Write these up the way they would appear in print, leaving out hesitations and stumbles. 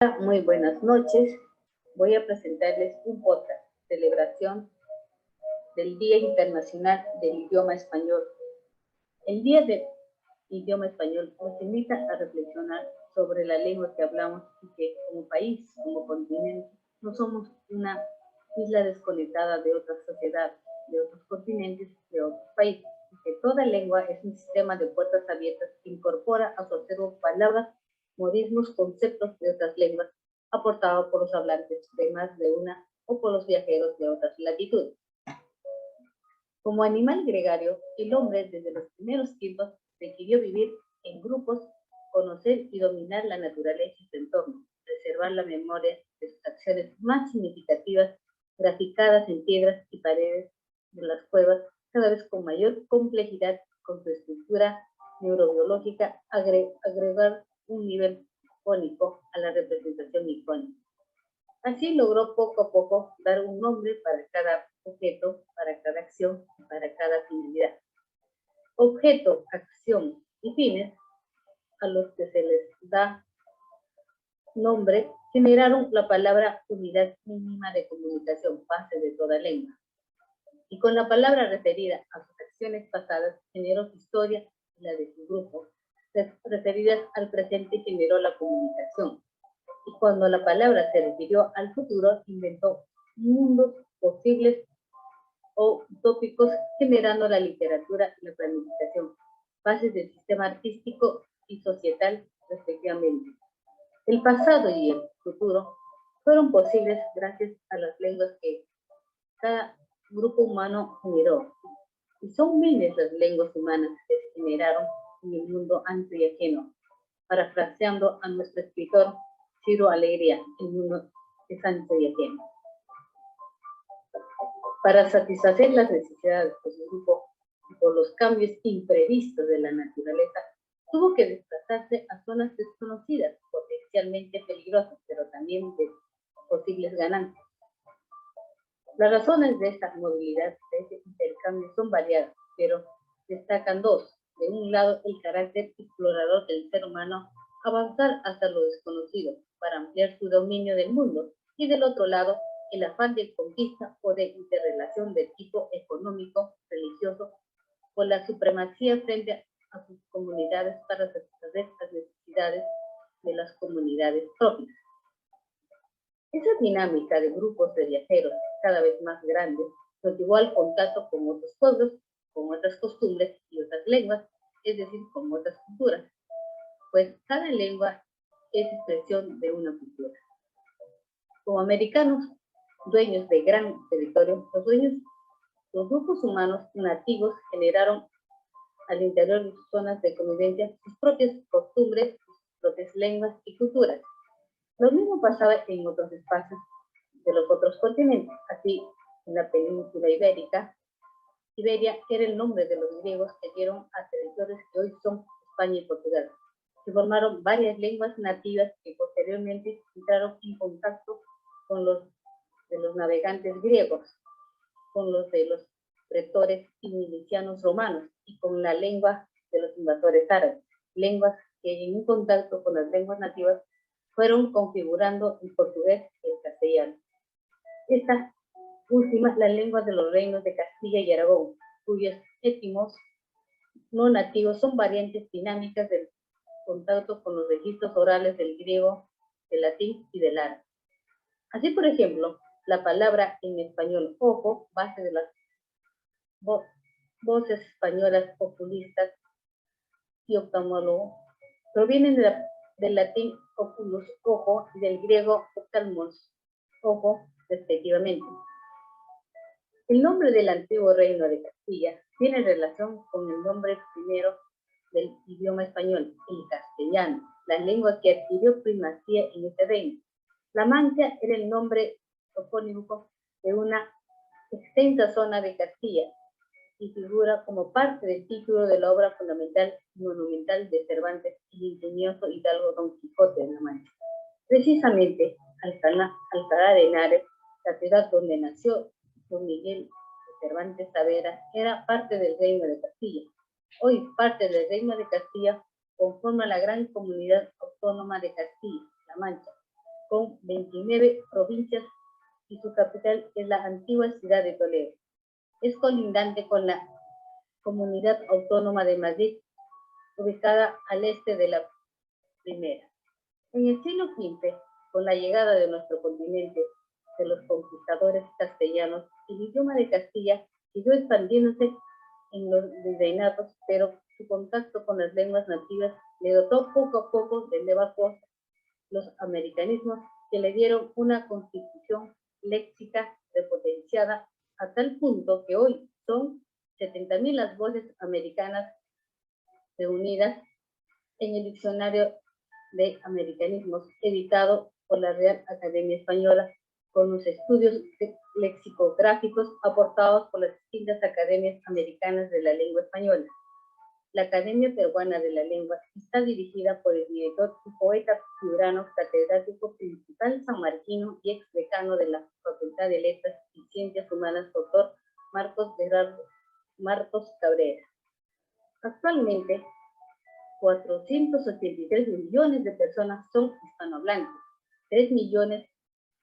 Muy buenas noches. Voy a presentarles un podcast, celebración del Día Internacional del Idioma Español. El Día del Idioma Español nos invita a reflexionar sobre la lengua que hablamos y que como país, como continente, no somos una isla desconectada de otras sociedades, de otros continentes, de otros países, y que toda lengua es un sistema de puertas abiertas que incorpora a su acervo palabras, modismos, conceptos de otras lenguas, aportados por los hablantes de más de una o por los viajeros de otras latitudes. Como animal gregario, el hombre desde los primeros tiempos requirió vivir en grupos, conocer y dominar la naturaleza y su entorno, preservar la memoria de sus acciones más significativas, graficadas en piedras y paredes de las cuevas, cada vez con mayor complejidad, con su estructura neurobiológica, agregar un nivel icónico a la representación icónica. Así logró poco a poco dar un nombre para cada objeto, para cada acción y para cada finalidad. Objeto, acción y fines a los que se les da nombre generaron la palabra unidad mínima de comunicación, base de toda lengua. Y con la palabra referida a sus acciones pasadas generó su historia y la de su grupo, referidas al presente generó la comunicación. Y cuando la palabra se refirió al futuro, inventó mundos posibles o utópicos, generando la literatura y la planificación, bases del sistema artístico y societal, respectivamente. El pasado y el futuro fueron posibles gracias a las lenguas que cada grupo humano generó. Y son miles las lenguas humanas que se generaron en el mundo amplio y ajeno. Parafraseando a nuestro escritor Ciro Alegría, el mundo es ancho y ajeno. Para satisfacer las necesidades de su grupo y por los cambios imprevistos de la naturaleza, tuvo que desplazarse a zonas desconocidas, potencialmente peligrosas, pero también de posibles ganancias. Las razones de esta movilidad, de este intercambio, son variadas, pero destacan dos. De un lado, el carácter explorador del ser humano, avanzar hasta lo desconocido para ampliar su dominio del mundo, y del otro lado, el afán de conquista o de interrelación de tipo económico, religioso, por la supremacía frente a sus comunidades para satisfacer las necesidades de las comunidades propias. Esa dinámica de grupos de viajeros cada vez más grandes nos llevó al contacto con otros pueblos, con otras costumbres y otras lenguas, es decir, con otras culturas, pues cada lengua es expresión de una cultura. Como americanos, dueños de gran territorio, los grupos humanos nativos generaron al interior de sus zonas de convivencia sus propias costumbres, sus propias lenguas y culturas. Lo mismo pasaba en otros espacios de los otros continentes. Así, en la península ibérica, Iberia era el nombre de los griegos que dieron a territorios que hoy son España y Portugal. Se formaron varias lenguas nativas que posteriormente entraron en contacto con los de los navegantes griegos, con los de los pretores y milicianos romanos y con la lengua de los invasores árabes, lenguas que en un contacto con las lenguas nativas fueron configurando el portugués y el castellano. Estas últimas, las lenguas de los reinos de Castilla y Aragón, cuyos étimos no nativos son variantes dinámicas del contacto con los registros orales del griego, del latín y del árabe. Así, por ejemplo, la palabra en español ojo, base de las voces españolas populistas y oftalmólogo, provienen del latín oculus, ojo, y del griego oftalmos, ojo, respectivamente. El nombre del antiguo reino de Castilla tiene relación con el nombre primero del idioma español, el castellano, la lengua que adquirió primacía en este reino. La Mancha era el nombre topónimo de una extensa zona de Castilla y figura como parte del título de la obra fundamental y monumental de Cervantes, el ingenioso hidalgo Don Quijote de la Mancha. Precisamente, Alcalá de Henares, la ciudad donde nació Don Miguel de Cervantes Saavedra, era parte del reino de Castilla. Hoy, parte del reino de Castilla conforma la gran comunidad autónoma de Castilla, La Mancha, 29 provincias y su capital es la antigua ciudad de Toledo. Es colindante con la Comunidad Autónoma de Madrid, ubicada al este de la primera. En el siglo XV, con la llegada de nuestro continente de los conquistadores castellanos, el idioma de Castilla siguió expandiéndose en los virreinatos, pero su contacto con las lenguas nativas le dotó poco a poco de nuevas cosas, los americanismos que le dieron una constitución léxica repotenciada a tal punto que hoy son 70.000 las voces americanas reunidas en el diccionario de americanismos editado por la Real Academia Española, con los estudios lexicográficos aportados por las distintas academias americanas de la lengua española. La Academia Peruana de la Lengua está dirigida por el director y poeta piurano, catedrático principal sanmarquino y ex decano de la Facultad de Letras y Ciencias Humanas, doctor Marcos Cabrera. Actualmente, 483 millones de personas son hispanohablantes, 3 millones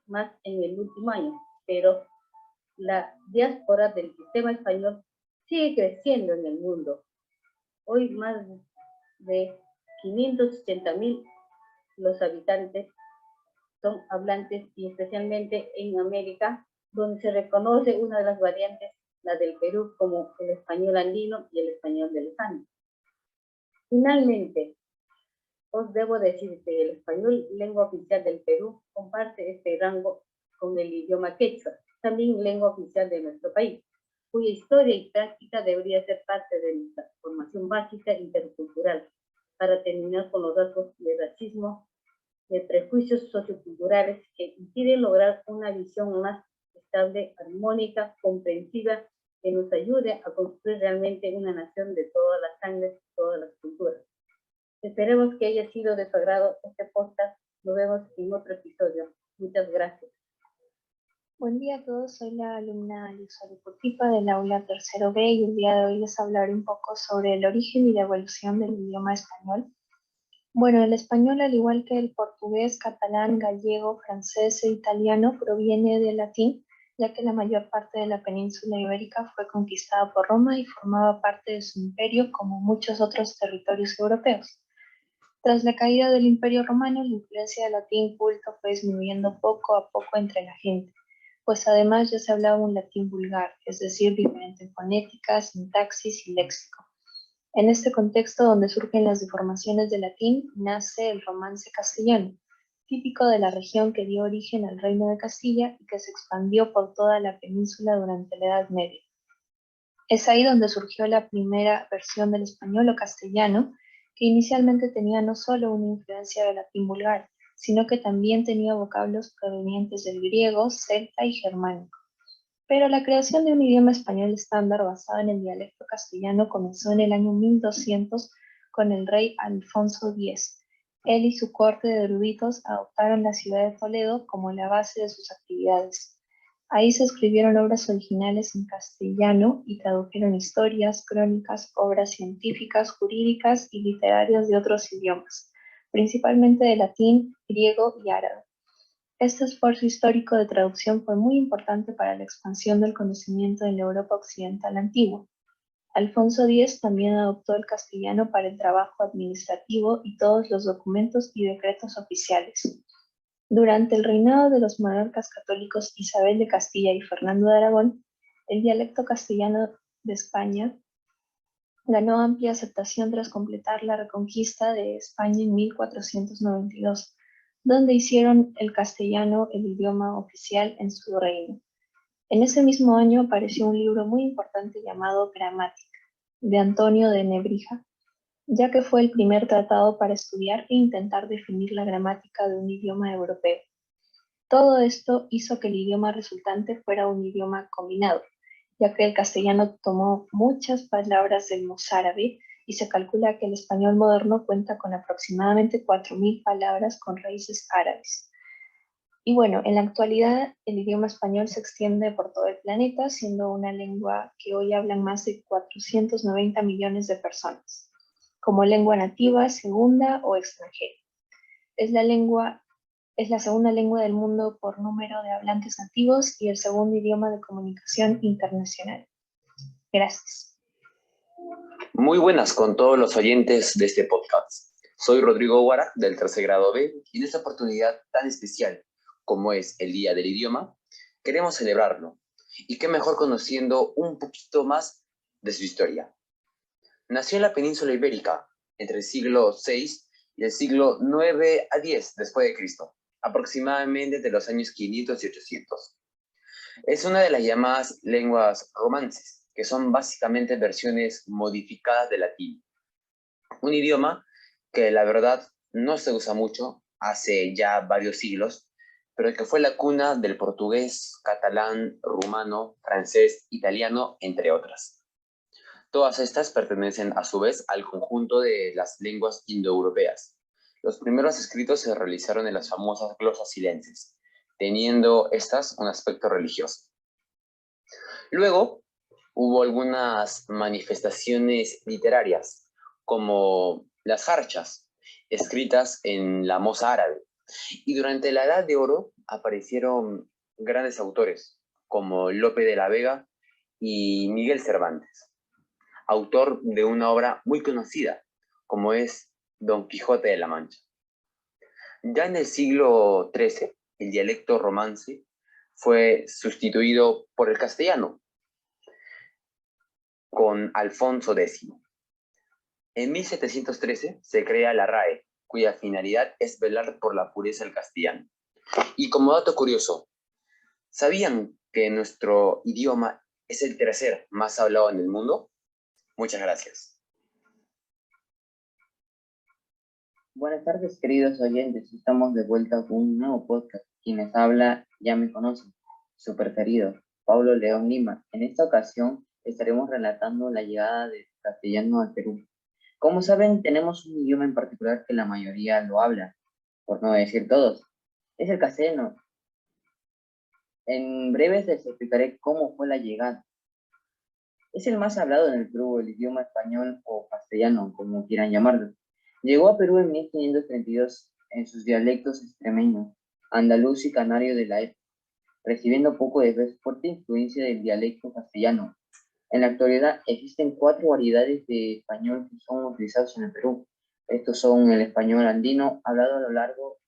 más en el último año, pero la diáspora del sistema español sigue creciendo en el mundo. Hoy más de 580.000 los habitantes son hablantes, y especialmente en América, donde se reconoce una de las variantes, la del Perú, como el español andino y el español de los Andes. Finalmente, os debo decir que el español, lengua oficial del Perú, comparte este rango con el idioma quechua, también lengua oficial de nuestro país, cuya historia y práctica debería ser parte de nuestra formación básica intercultural, para terminar con los rasgos de racismo, de prejuicios socioculturales que impiden lograr una visión más estable, armónica, comprensiva, que nos ayude a construir realmente una nación de todas las sangres, todas las culturas. Esperemos que haya sido de su agrado este podcast. Nos vemos en otro episodio. Muchas gracias. Buen día a todos, soy la alumna Alicia Potipa del aula tercero B y el día de hoy les hablaré un poco sobre el origen y la evolución del idioma español. Bueno, el español, al igual que el portugués, catalán, gallego, francés e italiano, proviene del latín, ya que la mayor parte de la península ibérica fue conquistada por Roma y formaba parte de su imperio, como muchos otros territorios europeos. Tras la caída del Imperio Romano, la influencia del latín culto fue disminuyendo poco a poco entre la gente, pues además ya se hablaba un latín vulgar, es decir, diferente en fonética, sintaxis y léxico. En este contexto, donde surgen las deformaciones del latín, nace el romance castellano, típico de la región que dio origen al Reino de Castilla y que se expandió por toda la península durante la Edad Media. Es ahí donde surgió la primera versión del español o castellano, que inicialmente tenía no solo una influencia del latín vulgar, sino que también tenía vocablos provenientes del griego, celta y germánico. Pero la creación de un idioma español estándar basado en el dialecto castellano comenzó en el año 1200 con el rey Alfonso X. Él y su corte de eruditos adoptaron la ciudad de Toledo como la base de sus actividades. Ahí se escribieron obras originales en castellano y tradujeron historias, crónicas, obras científicas, jurídicas y literarias de otros idiomas, principalmente de latín, griego y árabe. Este esfuerzo histórico de traducción fue muy importante para la expansión del conocimiento en la Europa occidental antigua. Alfonso X también adoptó el castellano para el trabajo administrativo y todos los documentos y decretos oficiales. Durante el reinado de los monarcas católicos Isabel de Castilla y Fernando de Aragón, el dialecto castellano de España ganó amplia aceptación tras completar la reconquista de España en 1492, donde hicieron el castellano el idioma oficial en su reino. En ese mismo año apareció un libro muy importante llamado Gramática, de Antonio de Nebrija, ya que fue el primer tratado para estudiar e intentar definir la gramática de un idioma europeo. Todo esto hizo que el idioma resultante fuera un idioma combinado, ya que el castellano tomó muchas palabras del mozárabe y se calcula que el español moderno cuenta con aproximadamente 4.000 palabras con raíces árabes. Y bueno, en la actualidad el idioma español se extiende por todo el planeta, siendo una lengua que hoy hablan más de 490 millones de personas, como lengua nativa, segunda o extranjera. Es la lengua Es la segunda lengua del mundo por número de hablantes nativos y el segundo idioma de comunicación internacional. Gracias. Muy buenas con todos los oyentes de este podcast. Soy Rodrigo Guara, del tercer grado B, y en esta oportunidad tan especial como es el Día del Idioma, queremos celebrarlo. Y qué mejor conociendo un poquito más de su historia. Nació en la península ibérica entre el siglo VI y el siglo IX a X después de Cristo, aproximadamente de los años 500 y 800. Es una de las llamadas lenguas romances, que son básicamente versiones modificadas del latín. Un idioma que la verdad no se usa mucho hace ya varios siglos, pero que fue la cuna del portugués, catalán, rumano, francés, italiano, entre otras. Todas estas pertenecen a su vez al conjunto de las lenguas indoeuropeas. Los primeros escritos se realizaron en las famosas glosas silences, teniendo estas un aspecto religioso. Luego hubo algunas manifestaciones literarias, como las jarchas, escritas en la moza árabe. Y durante la Edad de Oro aparecieron grandes autores, como Lope de la Vega y Miguel Cervantes, autor de una obra muy conocida, como es Don Quijote de la Mancha. Ya en el siglo XIII, el dialecto romance fue sustituido por el castellano, con Alfonso X. En 1713 se crea la RAE, cuya finalidad es velar por la pureza del castellano. Y como dato curioso, ¿sabían que nuestro idioma es el tercer más hablado en el mundo? Muchas gracias. Buenas tardes, queridos oyentes. Estamos de vuelta con un nuevo podcast. Quienes habla ya me conocen. Su preferido, Pablo León Lima. En esta ocasión estaremos relatando la llegada del castellano al Perú. Como saben, tenemos un idioma en particular que la mayoría lo habla, por no decir todos. Es el castellano. En breve les explicaré cómo fue la llegada. Es el más hablado en el Perú, el idioma español o castellano, como quieran llamarlo. Llegó a Perú en 1532 en sus dialectos extremeño, andaluz y canario de la época, recibiendo poco de fuerte influencia del dialecto castellano. En la actualidad existen 4 variedades de español que son utilizados en el Perú. Estos son el español andino, hablado a lo largo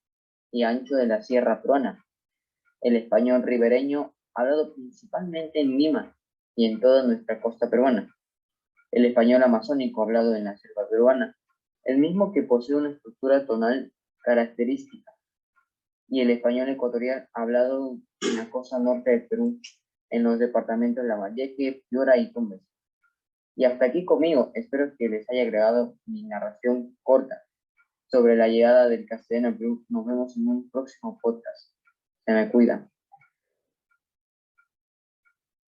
y ancho de la Sierra Peruana, el español ribereño, hablado principalmente en Lima y en toda nuestra costa peruana, el español amazónico, hablado en la selva peruana, el mismo que posee una estructura tonal característica, y el español ecuatorial, hablado en la costa norte del Perú, en los departamentos de Lambayeque, Piura y Tumbes. Y hasta aquí conmigo, espero que les haya agregado mi narración corta sobre la llegada del castellano al Perú. Nos vemos en un próximo podcast. Se me cuidan.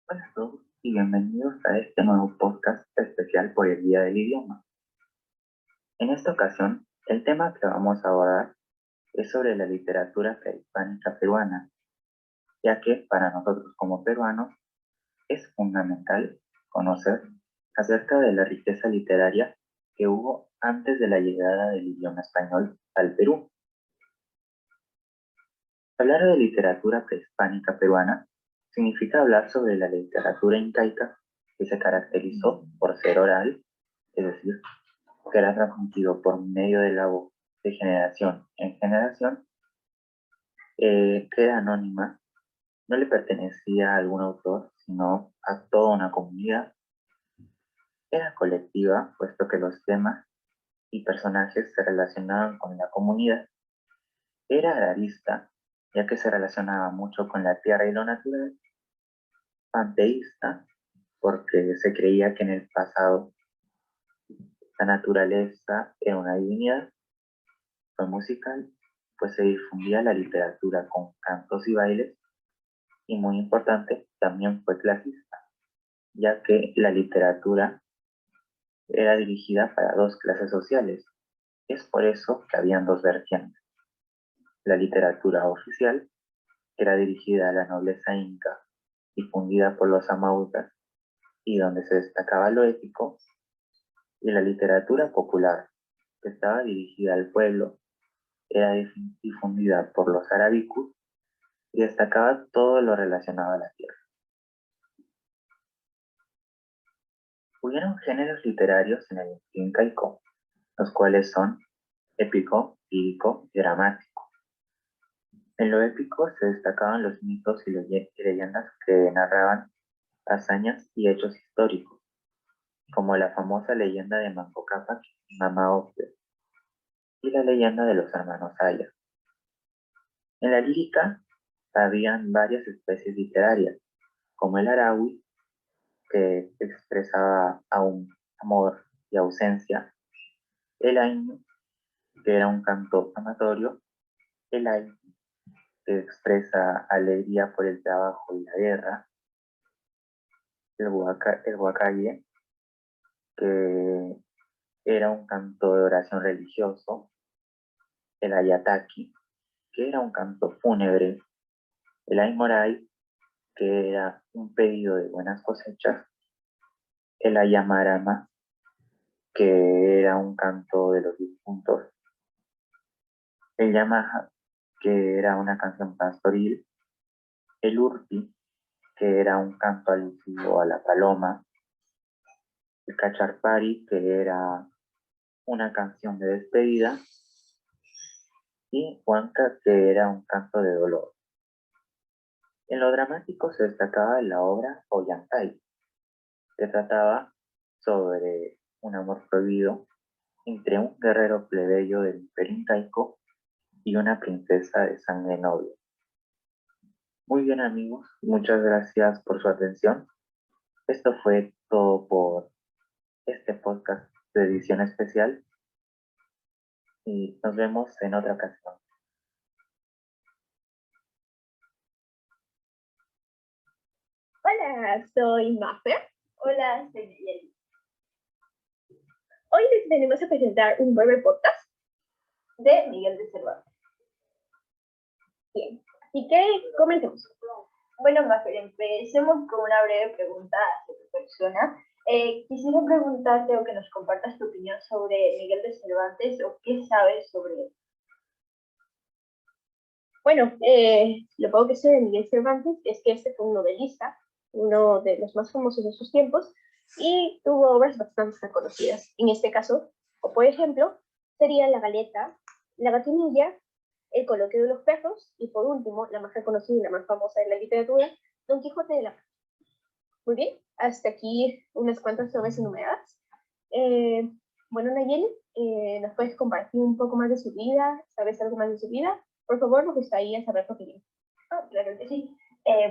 Hola a todos y bienvenidos a este nuevo podcast especial por el Día del Idioma. En esta ocasión, el tema que vamos a abordar es sobre la literatura prehispánica peruana, ya que para nosotros como peruanos es fundamental conocer acerca de la riqueza literaria que hubo antes de la llegada del idioma español al Perú. Hablar de literatura prehispánica peruana significa hablar sobre la literatura incaica que se caracterizó por ser oral, es decir, que era transmitido por medio de la voz de generación en generación, que era anónima, no le pertenecía a algún autor, sino a toda una comunidad. Era colectiva, puesto que los temas y personajes se relacionaban con la comunidad. Era agrarista, ya que se relacionaba mucho con la tierra y lo natural. Panteísta, porque se creía que en el pasado la naturaleza era una divinidad. Fue musical, pues se difundía la literatura con cantos y bailes, y muy importante, también fue clasista, ya que la literatura era dirigida para 2 clases sociales. Es por eso que habían 2 vertientes. La literatura oficial, que era dirigida a la nobleza inca, difundida por los amautas, y donde se destacaba lo ético, y la literatura popular, que estaba dirigida al pueblo era difundida por los arabicus y destacaba todo lo relacionado a la tierra. Hubieron géneros literarios en el incaico, los cuales son épico, lírico y dramático. En lo épico se destacaban los mitos y leyendas que narraban hazañas y hechos históricos, como la famosa leyenda de Manco Cápac y Mama Ocllo, y la leyenda de los hermanos Aya. En la lírica habían varias especies literarias, como el araui, que expresaba amor y ausencia, el ainu, que era un canto amatorio, el ay, que expresa alegría por el trabajo y la guerra, el huacaye, que era un canto de oración religioso, el ayataki, que era un canto fúnebre, el aymoray, que era un pedido de buenas cosechas, el ayamarama, que era un canto de los difuntos, el yamaha, que era una canción pastoril, el urpi, que era un canto alusivo a la paloma, el cacharpari, que era una canción de despedida, y huanca, que era un canto de dolor. En lo dramático se destacaba la obra Ollantay, que trataba sobre un amor prohibido entre un guerrero plebeyo del Imperio Incaico y una princesa de sangre noble. Muy bien, amigos, muchas gracias por su atención. Esto fue todo por este podcast de edición especial y nos vemos en otra ocasión. Hola, soy Maffer. Hola, soy Nayeli. Hoy les venimos a presentar un breve podcast de Miguel de Cervantes. Bien, así que comencemos. Bueno, Maffer, empecemos con una breve pregunta hacia tu persona. Quisiera preguntarte o que nos compartas tu opinión sobre Miguel de Cervantes o qué sabes sobre él. Bueno, lo poco que sé de Miguel Cervantes es que este fue un novelista, uno de los más famosos de sus tiempos, y tuvo obras bastante reconocidas. En este caso, o por ejemplo, sería La Galeta, La Gatinilla, El Coloquio de los Perros, y por último, la más reconocida y la más famosa de la literatura, Don Quijote de la Mancha. Muy bien, hasta aquí unas cuantas obras enumeradas. Bueno, Nayeli, ¿nos puedes compartir un poco más de su vida? ¿Sabes algo más de su vida? Por favor, nos gustaría saber tu opinión. Claro que sí.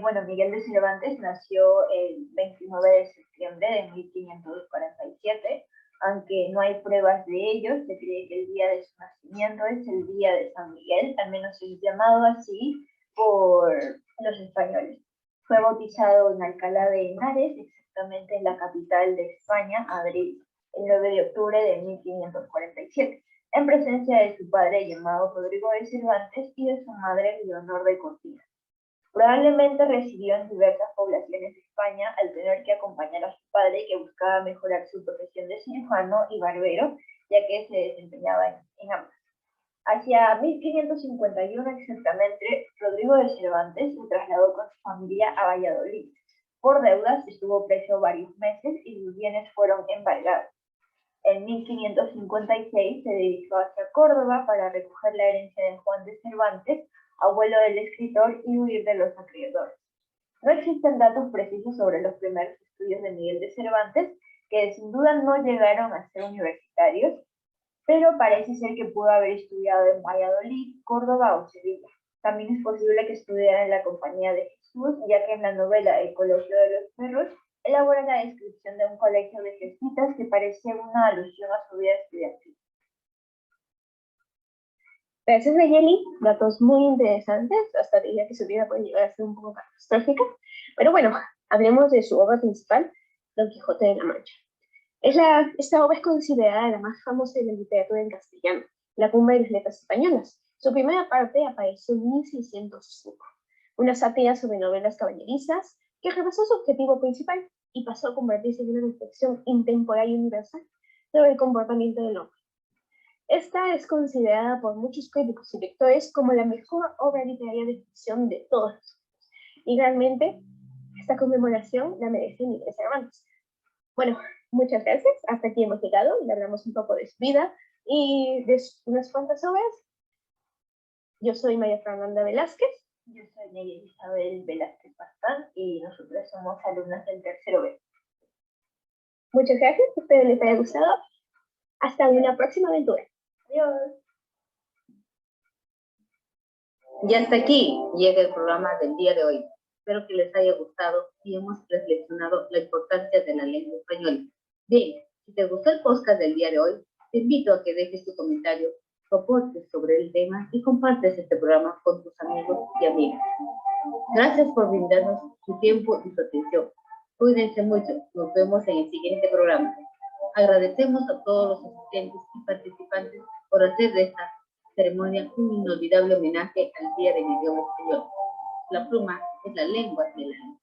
Bueno, Miguel de Cervantes nació el 29 de septiembre de 1547. Aunque no hay pruebas de ello, se cree que el día de su nacimiento es el día de San Miguel, al menos es llamado así por los españoles. Fue bautizado en Alcalá de Henares, exactamente en la capital de España, Madrid, el 9 de octubre de 1547, en presencia de su padre llamado Rodrigo de Cervantes y de su madre Leonor de Cortina. Probablemente residió en diversas poblaciones de España al tener que acompañar a su padre, que buscaba mejorar su profesión de cirujano y barbero, ya que se desempeñaba en ambas. Hacia 1551 exactamente, Rodrigo de Cervantes se trasladó con su familia a Valladolid. Por deudas estuvo preso varios meses y sus bienes fueron embargados. En 1556 se dirigió hacia Córdoba para recoger la herencia de Juan de Cervantes, abuelo del escritor, y huir de los acreedores. No existen datos precisos sobre los primeros estudios de Miguel de Cervantes, que sin duda no llegaron a ser universitarios, pero parece ser que pudo haber estudiado en Valladolid, Córdoba o Sevilla. También es posible que estudiara en la Compañía de Jesús, ya que en la novela El Coloquio de los Perros elabora la descripción de un colegio de jesuitas que parecía una alusión a su vida estudiantil. Gracias, Nayeli. Datos muy interesantes. Hasta diría que su vida puede llegar a ser un poco catastrófica. Pero bueno, hablemos de su obra principal, Don Quijote de la Mancha. Esta obra es considerada la más famosa de la literatura en castellano, la cumbre de las letras españolas. Su primera parte apareció en 1605, una sátira sobre novelas caballerizas que rebasó su objetivo principal y pasó a convertirse en una reflexión intemporal y universal sobre el comportamiento del hombre. Esta es considerada por muchos críticos y lectores como la mejor obra literaria de ficción de todos los tiempos. Y realmente, esta conmemoración la merece Miguel Cervantes. Bueno, muchas gracias. Hasta aquí hemos llegado. Le hablamos un poco de su vida y de unas cuantas obras. Yo soy María Fernanda Velázquez. Yo soy Nelia Isabel Velázquez Pastán y nosotros somos alumnas del tercero B. Muchas gracias. Espero les haya gustado. Hasta una próxima aventura. Adiós. Y hasta aquí llega el programa del día de hoy. Espero que les haya gustado y hemos reflexionado la importancia de la lengua española. Bien, si te gustó el podcast del día de hoy, te invito a que dejes tu comentario, tu aporte sobre el tema y compartes este programa con tus amigos y amigas. Gracias por brindarnos su tiempo y su atención. Cuídense mucho. Nos vemos en el siguiente programa. Agradecemos a todos los asistentes y participantes por hacer de esta ceremonia un inolvidable homenaje al Día del Idioma Español. La pluma es la lengua del alma.